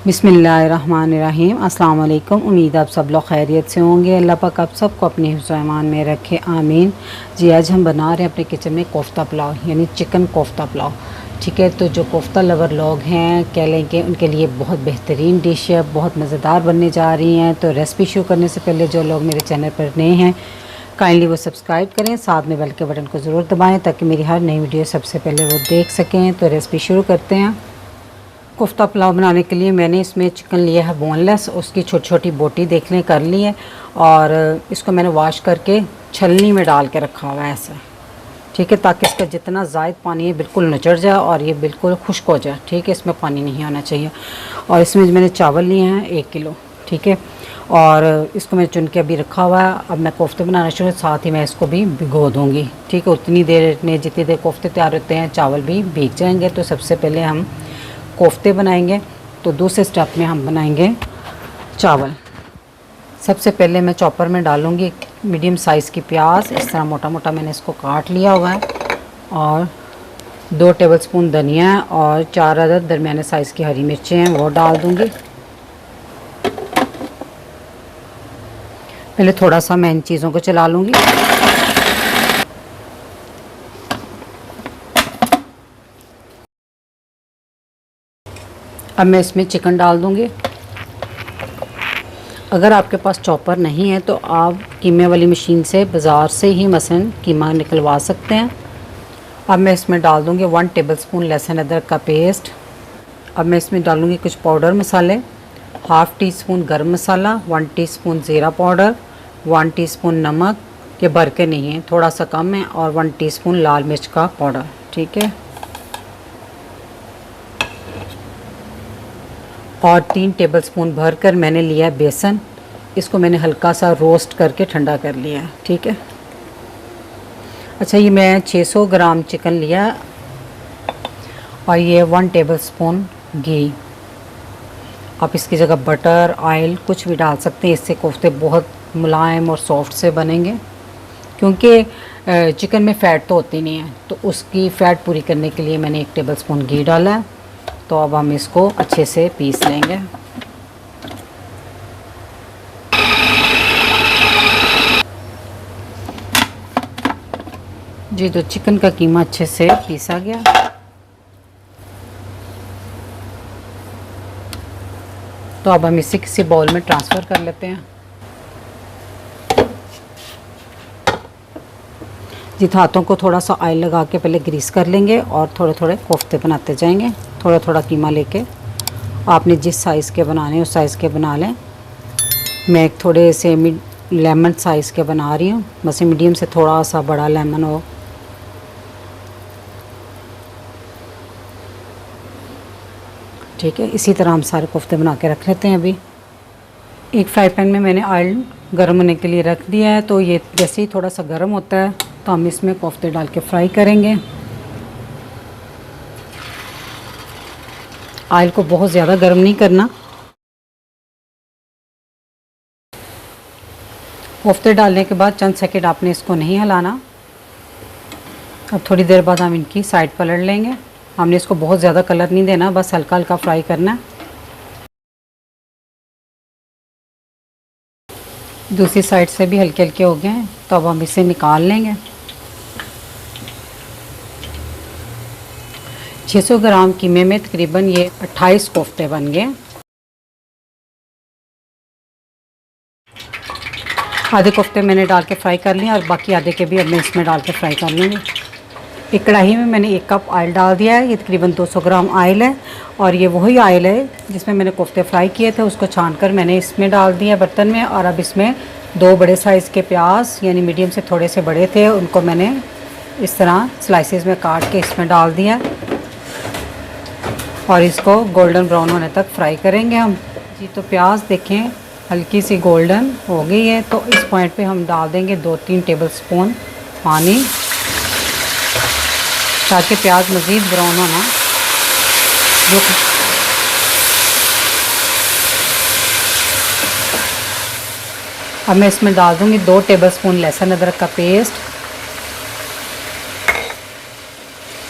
बिस्मिल्लाहिर्रहमानिर्रहीम। अस्सलाम वालेकुम। उम्मीद आप सब लोग खैरियत से होंगे। अल्लाह पाक आप सबको अपने हिफ्ज़ व ईमान में रखे, आमीन। जी, आज हम बना रहे हैं अपने किचन में कोफ्ता पुलाव, यानी चिकन कोफ्ता पुलाव। ठीक है, तो जो कोफ्ता लवर लोग हैं कह लें कि उनके लिए बहुत बेहतरीन डिश है, बहुत मज़ेदार बनने जा रही हैं। तो रेसिपी शुरू करने से पहले जो लोग मेरे चैनल पर नए हैं काइंडली वो सब्सक्राइब करें, साथ में बेल के बटन को ज़रूर दबाएँ ताकि मेरी हर नई वीडियो सबसे पहले वो देख सकें। तो रेसिपी शुरू करते हैं। कोफ्ता पुलाव बनाने के लिए मैंने इसमें चिकन लिया है बोनलेस, उसकी छोटी छोटी बोटी देख लें कर ली है, और इसको मैंने वॉश करके छलनी में डाल के रखा हुआ है ऐसा। ठीक है, ताकि इसका जितना ज़ायद पानी है बिल्कुल निचड़ जाए और ये बिल्कुल खुश्क हो जाए। ठीक है, इसमें पानी नहीं होना चाहिए। और इसमें मैंने चावल लिए हैं 1 किलो। ठीक है, और इसको मैंने चुन के अभी रखा हुआ है। अब मैं कोफ्ते बनाना शुरू, साथ ही मैं इसको भी भिगो दूँगी। ठीक है, उतनी देर में जितनी देर कोफ्ते तैयार होते हैं चावल भी भीग जाएंगे। तो सबसे पहले हम कोफ्ते बनाएंगे, तो दूसरे स्टेप में हम बनाएंगे चावल। सबसे पहले मैं चॉपर में डालूंगी मीडियम साइज़ की प्याज, इस तरह मोटा मोटा मैंने इसको काट लिया हुआ है, और 2 टेबलस्पून धनिया और 4 अदद दरमियाने साइज़ की हरी मिर्चें हैं वो डाल दूंगी। पहले थोड़ा सा मैं इन चीज़ों को चला लूँगी। अब मैं इसमें चिकन डाल दूँगी। अगर आपके पास चॉपर नहीं है तो आप कीमे वाली मशीन से बाज़ार से ही मसलन कीमा निकलवा सकते हैं। अब मैं इसमें डाल दूँगी 1 टेबलस्पून लहसुन अदरक का पेस्ट। अब मैं इसमें डालूँगी कुछ पाउडर मसाले, हाफ़ टी स्पून गर्म मसाला, 1 टीस्पून ज़ीरा पाउडर, 1 टीस्पून नमक, ये भर के नहीं है, थोड़ा सा कम है, और 1 टीस्पून लाल मिर्च का पाउडर। ठीक है, और 3 टेबलस्पून भरकर मैंने लिया है बेसन, इसको मैंने हल्का सा रोस्ट करके ठंडा कर लिया है। ठीक है, अच्छा, ये मैं 600 ग्राम चिकन लिया, और ये 1 टेबलस्पून घी। आप इसकी जगह बटर, ऑयल कुछ भी डाल सकते हैं, इससे कोफ्ते बहुत मुलायम और सॉफ्ट से बनेंगे। क्योंकि चिकन में फ़ैट तो होती नहीं है, तो उसकी फ़ैट पूरी करने के लिए मैंने 1 टेबलस्पून घी डाला है। तो अब हम इसको अच्छे से पीस लेंगे। जी, तो चिकन का कीमा अच्छे से पीसा गया। तो अब हम इसे किसी बाउल में ट्रांसफ़र कर लेते हैं। जी, हाथों को थोड़ा सा ऑयल लगा के पहले ग्रीस कर लेंगे और थोड़े थोड़े कोफ्ते बनाते जाएंगे। थोड़ा थोड़ा कीमा लेके आपने जिस साइज़ के बनाने उस साइज़ के बना लें। मैं एक थोड़े से लेमन साइज़ के बना रही हूँ, बस मीडियम से थोड़ा सा बड़ा लेमन हो। ठीक है, इसी तरह हम सारे कोफ्ते बना के रख लेते हैं। अभी एक फ्राई पैन में मैंने ऑयल गर्म होने के लिए रख दिया है, तो ये जैसे ही थोड़ा सा गर्म होता है तो हम इसमें कोफ्ते डाल के फ्राई करेंगे। ऑयल को बहुत ज़्यादा गर्म नहीं करना। कोफ्ते डालने के बाद चंद सेकंड आपने इसको नहीं हिलाना। अब थोड़ी देर बाद हम इनकी साइड पलट लेंगे। हमने इसको बहुत ज़्यादा कलर नहीं देना, बस हल्का हल्का फ्राई करना। दूसरी साइड से भी हल्के हल्के हो गए हैं, तो अब हम इसे निकाल लेंगे। 600 ग्राम कीमे में तकरीबन ये 28 कोफ्ते बन गए। आधे कोफ्ते मैंने डाल के फ्राई कर लिए, और बाकी आधे के भी अब मैं इसमें डाल के फ्राई कर लूँगी। एक कढ़ाई में मैंने 1 कप ऑयल डाल दिया है, ये तकरीबन 200 ग्राम ऑयल है, और ये वही ऑयल है जिसमें मैंने कोफ्ते फ्राई किए थे, उसको छानकर मैंने इसमें डाल दिया बर्तन में। और अब इसमें 2 बड़े साइज़ के प्याज, यानी मीडियम से थोड़े से बड़े थे, उनको मैंने इस तरह स्लाइसेस में काट के इसमें डाल दिया, और इसको गोल्डन ब्राउन होने तक फ्राई करेंगे हम। जी, तो प्याज देखें हल्की सी गोल्डन हो गई है, तो इस पॉइंट पे हम डाल देंगे 2-3 टेबलस्पून पानी, ताकि प्याज मज़ीद ब्राउन होना रुक। अब मैं इसमें डाल दूँगी 2 टेबलस्पून लहसुन अदरक का पेस्ट,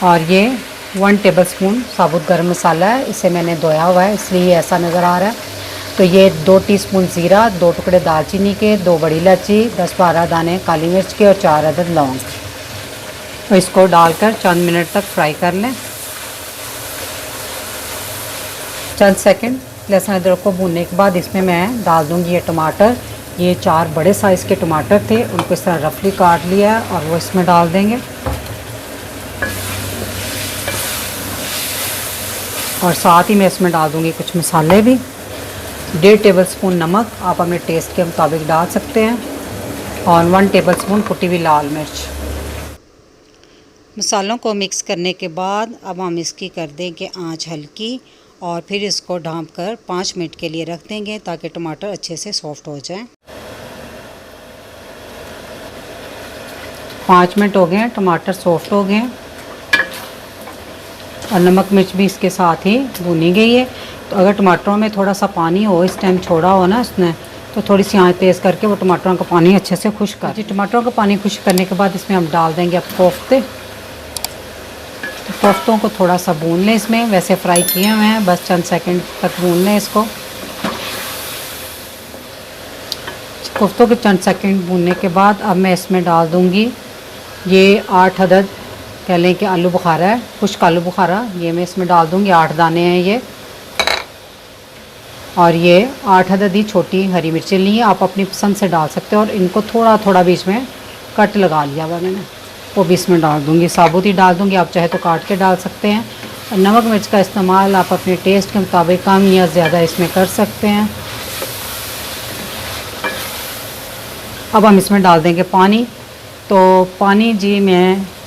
और ये 1 टेबलस्पून साबुत गरम मसाला है, इसे मैंने धोया हुआ है इसलिए ऐसा नज़र आ रहा है। तो ये 2 टीस्पून ज़ीरा, 2 टुकड़े दालचीनी के, 2 बड़ी इलायची, 10-12 दाने काली मिर्च के और 4 अदद लौंग। तो इसको डालकर चंद मिनट तक फ्राई कर लें। चंद सेकंड लहसुन अदरक को भूनने के बाद इसमें मैं डाल दूँगी ये टमाटर। ये 4 बड़े साइज़ के टमाटर थे, उनको इस तरह रफली काट लिया है और वो इसमें डाल देंगे। और साथ ही मैं इसमें डाल दूँगी कुछ मसाले भी। 1.5 टेबलस्पून नमक आप अपने टेस्ट के मुताबिक डाल सकते हैं और 1 टेबलस्पून कुटी हुई लाल मिर्च। मसालों को मिक्स करने के बाद अब हम इसकी कर देंगे आंच हल्की और फिर इसको ढाँप कर 5 मिनट के लिए रख देंगे ताकि टमाटर अच्छे से सॉफ्ट हो जाए। 5 मिनट हो गए हैं, टमाटर सॉफ्ट हो गए हैं और नमक मिर्च भी इसके साथ ही भुनी गई है। तो अगर टमाटरों में थोड़ा सा पानी हो, इस टाइम छोड़ा हो ना इसने, तो थोड़ी सी आंच तेज़ करके वो टमाटरों का पानी अच्छे से खुश्क कर जी। टमाटरों का पानी खुश्क करने के बाद इसमें हम डाल देंगे अब कोफ्ते। तो कोफ्तों को थोड़ा सा भून लें, इसमें वैसे फ्राई किए हुए हैं, बस चंद सेकंड तक भून लें इसको। कोफ्तों के चंद सेकंड भूनने के बाद अब मैं इसमें डाल दूँगी ये 8 अदद कह लें कि आलू बुखारा है, खुश्क आलू बुखारा, ये मैं इसमें डाल दूँगी। 8 दाने हैं ये, और ये 8 अदद ही छोटी हरी मिर्चें ली हैं, आप अपनी पसंद से डाल सकते हो। और इनको थोड़ा थोड़ा बीच में कट लगा लिया हुआ मैंने, वो भी इसमें डाल दूँगी। साबुत ही डाल दूँगी, आप चाहे तो काट के डाल सकते हैं। और नमक मिर्च का इस्तेमाल आप अपने टेस्ट के मुताबिक कम या ज़्यादा इसमें कर सकते हैं। अब हम इसमें डाल देंगे पानी। तो पानी जी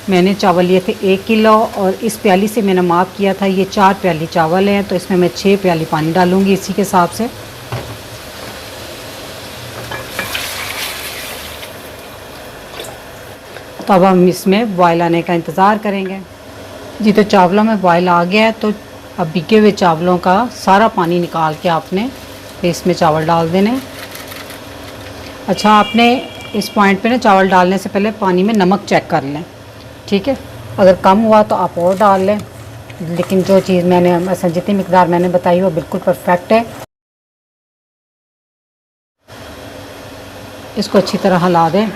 मैंने चावल लिए थे 1 किलो और इस प्याली से मैंने माप किया था, ये 4 प्याली चावल हैं, तो इसमें मैं 6 प्याली पानी डालूँगी इसी के हिसाब से। तो अब हम इसमें बॉयल आने का इंतज़ार करेंगे जी। तो चावलों में बॉयल आ गया है, तो अब भीगे हुए चावलों का सारा पानी निकाल के आपने इसमें चावल डाल देने। अच्छा, आपने इस पॉइंट पे ना चावल डालने से पहले पानी में नमक चेक कर लें, ठीक है। अगर कम हुआ तो आप और डाल लें, लेकिन जो चीज़ मैंने जितनी मिकदार मैंने बताई वो बिल्कुल परफेक्ट है। इसको अच्छी तरह हिला दें।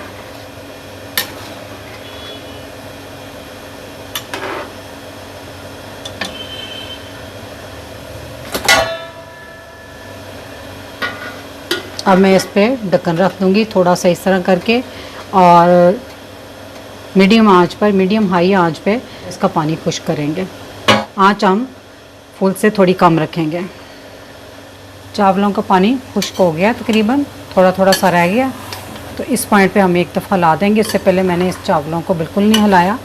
अब मैं इस पर ढक्कन रख दूँगी थोड़ा सा इस तरह करके, और मीडियम आंच पर, मीडियम हाई आंच पे इसका पानी खुश्क करेंगे। आंच हम फुल से थोड़ी कम रखेंगे। चावलों का पानी खुश्क हो गया, तकरीबन थोड़ा थोड़ा सा रह गया, तो इस पॉइंट पे हम एक दफ़ा हिला देंगे। इससे पहले मैंने इस चावलों को बिल्कुल नहीं हिलाया।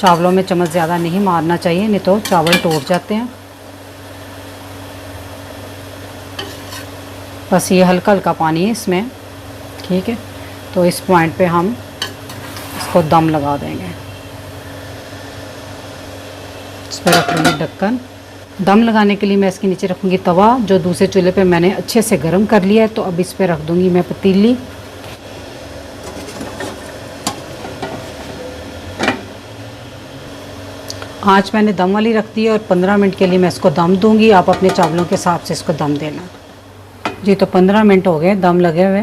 चावलों में चम्मच ज़्यादा नहीं मारना चाहिए, नहीं तो चावल टूट जाते हैं। बस ये हल्का हल्का पानी है इसमें, ठीक है। तो इस पॉइंट पे हम इसको दम लगा देंगे। इस पर रख दूँगी ढक्कन। दम लगाने के लिए मैं इसके नीचे रखूँगी तवा, जो दूसरे चूल्हे पे मैंने अच्छे से गर्म कर लिया है। तो अब इस पर रख दूँगी मैं पतीली। आँच मैंने दम वाली रख दी है और 15 मिनट के लिए मैं इसको दम दूँगी। आप अपने चावलों के हिसाब से इसको दम देना जी। तो 15 मिनट हो गए दम लगे हुए।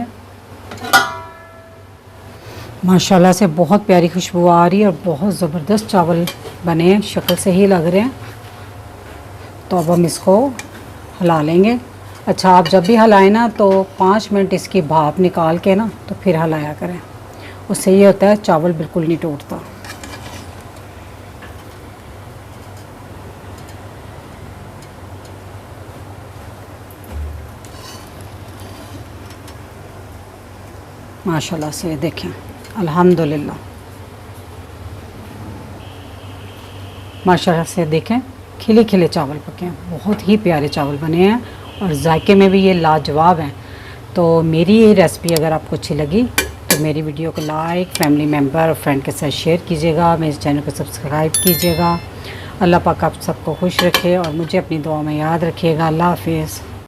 माशाल्लाह से बहुत प्यारी खुशबू आ रही है और बहुत ज़बरदस्त चावल बने हैं, शक्ल से ही लग रहे हैं। तो अब हम इसको हिला लेंगे। अच्छा, आप जब भी हिलाएं ना तो 5 मिनट इसकी भाप निकाल के ना तो फिर हिलाया करें, उससे ये होता है चावल बिल्कुल नहीं टूटता। माशाल्लाह से देखें, अल्हम्दुलिल्लाह माशाल्लाह से देखें, खिले खिले चावल पके हैं, बहुत ही प्यारे चावल बने हैं और जायके में भी ये लाजवाब हैं। तो मेरी ये रेसिपी अगर आपको अच्छी लगी तो मेरी वीडियो को लाइक, फैमिली मेम्बर और फ्रेंड के साथ शेयर कीजिएगा। मेरे चैनल को सब्सक्राइब कीजिएगा। अल्लाह पाक आप सबको खुश रखे और मुझे अपनी दुआ में याद रखिएगा। अल्लाह हाफिज़।